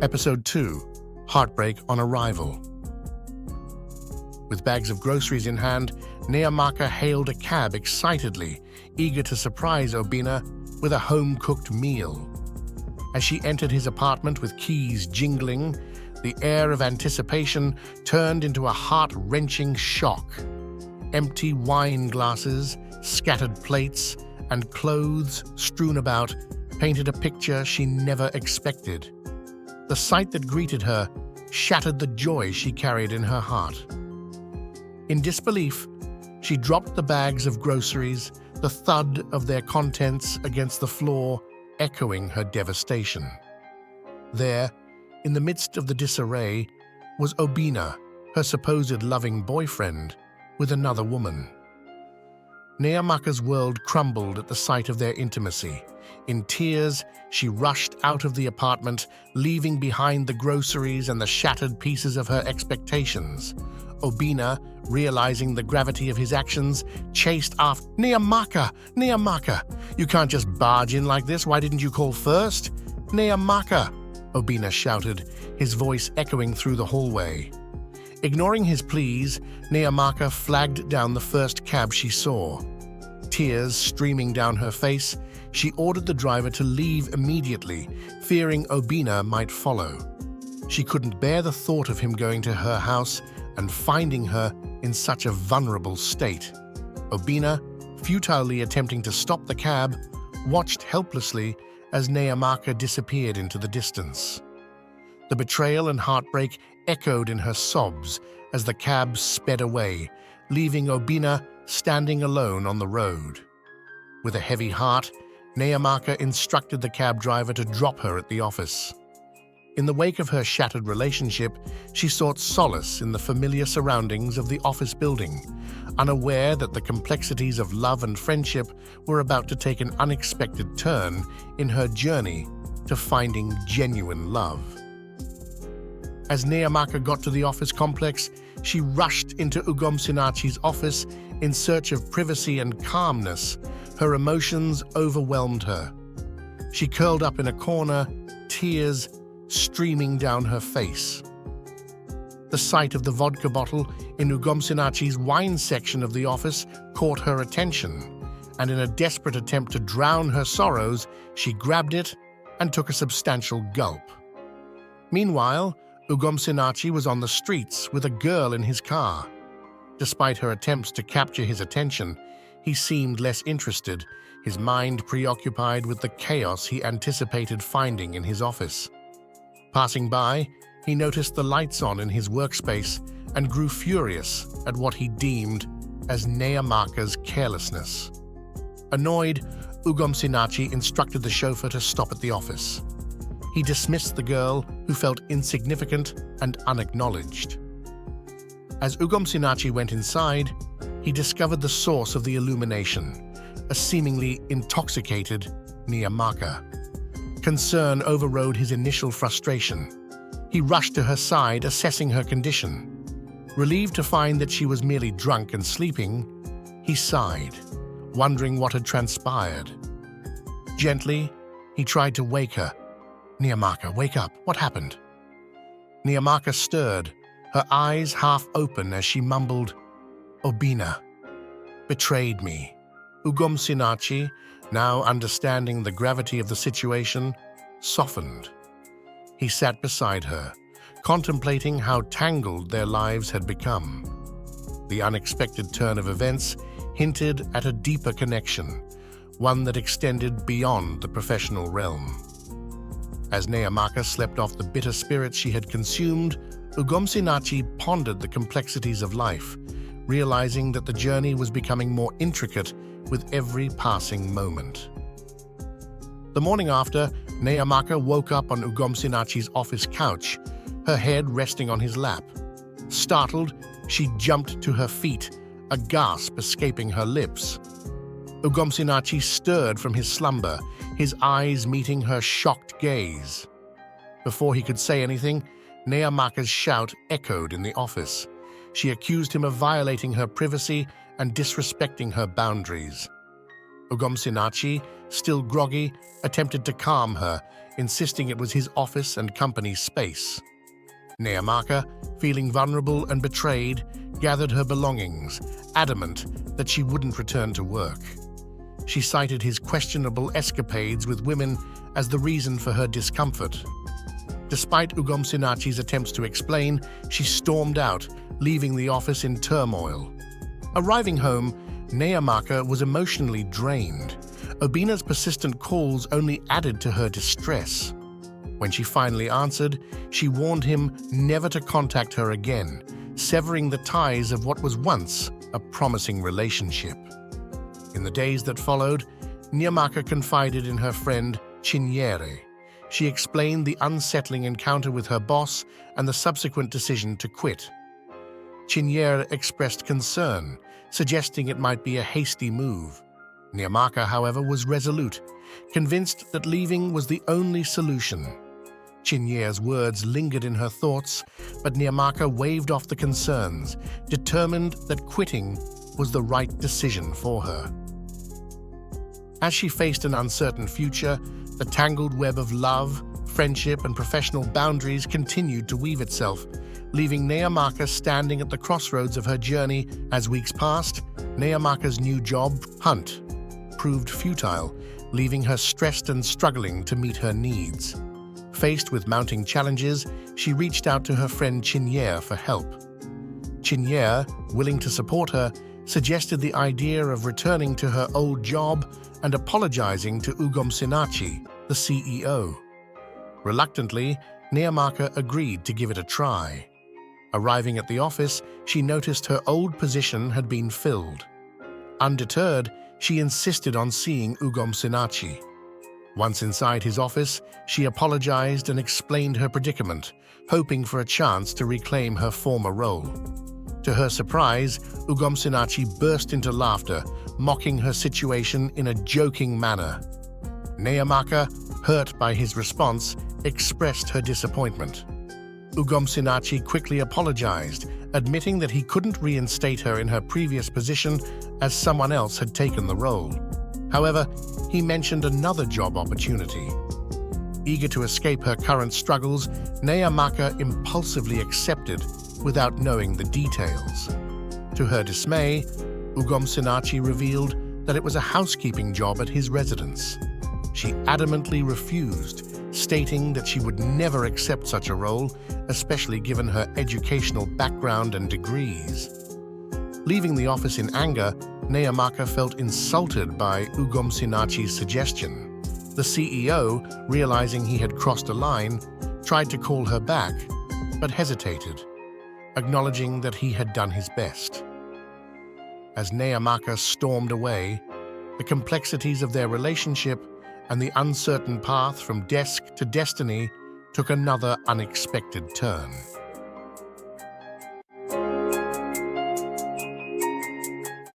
Episode 2: Heartbreak on Arrival. With bags of groceries in hand, Neyamaka hailed a cab excitedly, eager to surprise Obina with a home-cooked meal. As she entered his apartment with keys jingling, the air of anticipation turned into a heart-wrenching shock. Empty wine glasses, scattered plates, and clothes strewn about painted a picture she never expected. The sight that greeted her shattered the joy she carried in her heart. In disbelief, she dropped the bags of groceries, the thud of their contents against the floor echoing her devastation. There, in the midst of the disarray, was Obina, her supposed loving boyfriend, with another woman. Neyamaka's world crumbled at the sight of their intimacy. In tears, she rushed out of the apartment, leaving behind the groceries and the shattered pieces of her expectations. Obina, realizing the gravity of his actions, chased after Neyamaka! Neyamaka! You can't just barge in like this. Why didn't you call first? Neyamaka! Obina shouted, his voice echoing through the hallway. Ignoring his pleas, Neyamaka flagged down the first cab she saw. Tears streaming down her face, she ordered the driver to leave immediately, fearing Obina might follow. She couldn't bear the thought of him going to her house and finding her in such a vulnerable state. Obina, futilely attempting to stop the cab, watched helplessly as Neyamaka disappeared into the distance. The betrayal and heartbreak echoed in her sobs as the cab sped away, leaving Obina standing alone on the road. With a heavy heart, Neyamaka instructed the cab driver to drop her at the office. In the wake of her shattered relationship, she sought solace in the familiar surroundings of the office building, unaware that the complexities of love and friendship were about to take an unexpected turn in her journey to finding genuine love. As Neyamaka got to the office complex, she rushed into Ugomsinachi's office in search of privacy and calmness. Her emotions overwhelmed her. She curled up in a corner, tears streaming down her face. The sight of the vodka bottle in Ugomsinachi's wine section of the office caught her attention, and in a desperate attempt to drown her sorrows, she grabbed it and took a substantial gulp. Meanwhile, Ugomsinachi was on the streets with a girl in his car. Despite her attempts to capture his attention, he seemed less interested, his mind preoccupied with the chaos he anticipated finding in his office. Passing by, he noticed the lights on in his workspace and grew furious at what he deemed as Neyamaka's carelessness. Annoyed, Ugomsinachi instructed the chauffeur to stop at the office. He dismissed the girl, who felt insignificant and unacknowledged. As Ugomsinachi went inside, he discovered the source of the illumination, a seemingly intoxicated Neyamaka. Concern overrode his initial frustration. He rushed to her side, assessing her condition. Relieved to find that she was merely drunk and sleeping, he sighed, wondering what had transpired. Gently, he tried to wake her. Neyamaka, wake up. What happened? Neyamaka stirred, her eyes half open as she mumbled, Obina betrayed me. Ugomsinachi, now understanding the gravity of the situation, softened. He sat beside her, contemplating how tangled their lives had become. The unexpected turn of events hinted at a deeper connection, one that extended beyond the professional realm. As Neyamaka slept off the bitter spirits she had consumed, Ugomsinachi pondered the complexities of life, realizing that the journey was becoming more intricate with every passing moment. The morning after, Neyamaka woke up on Ugomsinachi's office couch, her head resting on his lap. Startled, she jumped to her feet, a gasp escaping her lips. Ugomsinachi stirred from his slumber, his eyes meeting her shocked gaze. Before he could say anything, Neyamaka's shout echoed in the office. She accused him of violating her privacy and disrespecting her boundaries. Ugomsinachi, still groggy, attempted to calm her, insisting it was his office and company's space. Neomaka, feeling vulnerable and betrayed, gathered her belongings, adamant that she wouldn't return to work. She cited his questionable escapades with women as the reason for her discomfort. Despite Ugomsinachi's attempts to explain, she stormed out, leaving the office in turmoil. Arriving home, Neomaka was emotionally drained. Obina's persistent calls only added to her distress. When she finally answered, she warned him never to contact her again, severing the ties of what was once a promising relationship. In the days that followed, Neomaka confided in her friend Chinyere. She explained the unsettling encounter with her boss and the subsequent decision to quit. Chinyere expressed concern, suggesting it might be a hasty move. Neomaka, however, was resolute, convinced that leaving was the only solution. Chinyere's words lingered in her thoughts, but Neomaka waved off the concerns, determined that quitting was the right decision for her. As she faced an uncertain future, the tangled web of love, friendship, and professional boundaries continued to weave itself, leaving Neomaka standing at the crossroads of her journey. As weeks passed, Neomaka's new job, hunt, proved futile, leaving her stressed and struggling to meet her needs. Faced with mounting challenges, she reached out to her friend Chinyere for help. Chinyere, willing to support her, suggested the idea of returning to her old job and apologizing to Ugomsinachi, the CEO. Reluctantly, Neomaka agreed to give it a try. Arriving at the office, she noticed her old position had been filled. Undeterred, she insisted on seeing Ugomsinachi. Once inside his office, she apologized and explained her predicament, hoping for a chance to reclaim her former role. To her surprise, Ugomsinachi burst into laughter, mocking her situation in a joking manner. Neomaka, hurt by his response, expressed her disappointment. Ugomsinachi quickly apologized, admitting that he couldn't reinstate her in her previous position as someone else had taken the role. However, he mentioned another job opportunity. Eager to escape her current struggles, Neomaka impulsively accepted without knowing the details. To her dismay, Ugomsinachi revealed that it was a housekeeping job at his residence. She adamantly refused, stating that she would never accept such a role, especially given her educational background and degrees. Leaving the office in anger, Neomaka felt insulted by Ugomsinachi's suggestion. The CEO, realizing he had crossed a line, tried to call her back, but hesitated, acknowledging that he had done his best. As Neomaka stormed away, the complexities of their relationship and the uncertain path from desk to destiny took another unexpected turn.